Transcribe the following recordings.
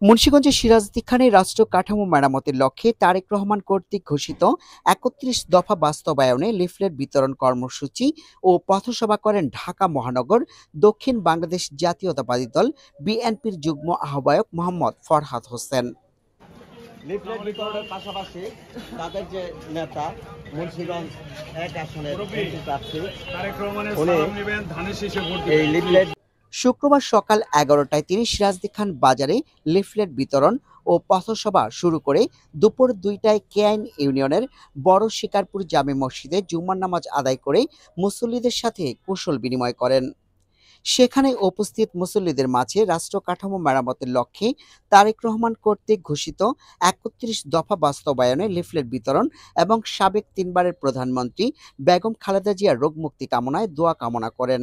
মুন্সিগঞ্জের সিরাজউদ্দিন খানের রাষ্ট্র কাঠামো মেরামতের লক্ষ্যে তারেক রহমান কর্তৃক ঘোষিত ৩১ দফা বাস্তবায়নে লিফলেট বিতরণ কর্মসূচি ও পথসভা করেন ঢাকা মহানগর দক্ষিণ বাংলাদেশ জাতীয়তাবাদী দল বিএনপির যুগ্ম আহ্বায়ক মোহাম্মদ ফরহাদ হোসেন। লিফলেট বিতরণের পাশাপাশি তাদের যে নেতা মুন্সিগঞ্জ ১ আসনের প্রার্থী তারেক রহমানের সালাম নেবেন, ধানের শীষে ভোট দিবেন। এই লিফলেট শুক্রবার সকাল ১১টায় তিনি সিরাজউদ্দিন খান বাজারে লিফলেট বিতরণ ও পথসভা শুরু করে দুপুর ২টায় কেআইন ইউনিয়নের বড় শিকারপুর জামে মসজিদে জুম্মার নামাজ আদায় করে মুসল্লিদের সাথে কুশল বিনিময় করেন। সেখানে উপস্থিত মুসল্লিদের মাঝে রাষ্ট্র কাঠামো মেরামতের লক্ষ্যে তারেক রহমান কর্তৃক ঘোষিত ৩১ দফা বাস্তবায়নে লিফলেট বিতরণ এবং সাবেক ৩বারের প্রধানমন্ত্রী বেগম খালেদা জিয়ার রোগমুক্তি কামনায় দোয়া কামনা করেন।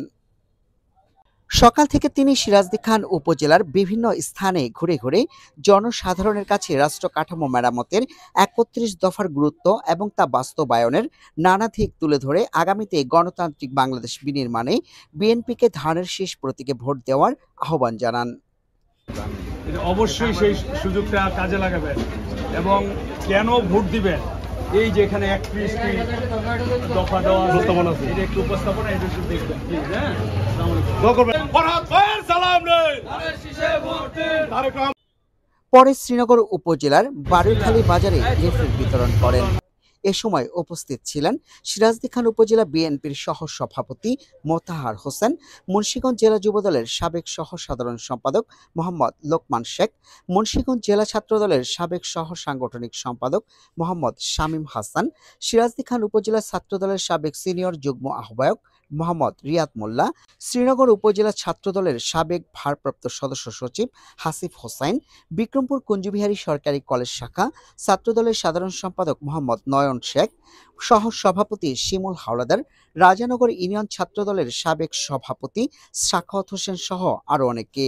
সকাল থেকে তিনি সিরাজউদ্দিন খান উপজেলার বিভিন্ন স্থানে ঘুরে ঘুরে জনসাধারণের কাছে রাষ্ট্র কাঠামো মেরামতের ৩১ দফার গুরুত্ব এবং তা বাস্তবায়নের নানা দিক তুলে ধরে আগামীতে গণতান্ত্রিক বাংলাদেশ বিনির্মাণে বিএনপিকে ধানের শীষ প্রতীকে ভোট দেওয়ার আহ্বান জানান। অবশ্যই সেই সুযোগটা কাজে লাগাবেন এবং কেন ভোট দিবেন, এই যে এখানে ৩১টি দফা দেওয়া উপস্থাপনা আছে, এটা একটু উপস্থাপনা এটা একটু দেখবেন প্লিজ। হ্যাঁ, পরে শ্রীনগর উপজেলার বারুইখালী বাজারে লিফলেট বিতরণ করেন। এ সময় উপস্থিত ছিলেন সিরাজউদ্দিন খান উপজেলা বিএনপির সহ সভাপতি মোতাহার হোসেন, মুন্সিগঞ্জ জেলা যুবদলের সাবেক সহ সাধারণ সম্পাদক মোহাম্মদ লোকমান শেখ, মুন্সিগঞ্জ জেলা ছাত্রদলের সাবেক সহ সাংগঠনিক সম্পাদক মোহাম্মদ শামীম হাসান, সিরাজউদ্দিন খান উপজেলা ছাত্রদলের সাবেক সিনিয়র যুগ্ম আহ্বায়ক মোহাম্মদ রিয়াদ মোল্লা, শ্রীনগর উপজেলা ছাত্রদলের সাবেক ভারপ্রাপ্ত সদস্য সচিব হাসিফ হোসাইন, বিক্রমপুর কুঞ্জবিহারী সরকারি কলেজ শাখা ছাত্রদলের সাধারণ সম্পাদক মোহাম্মদ নয়ন শেখ, সহ সভাপতি শিমুল হাওলাদার, রাজানগর ইউনিয়ন ছাত্রদলের সাবেক সভাপতি সাখাওয়াত হোসেন সহ আরো অনেকে।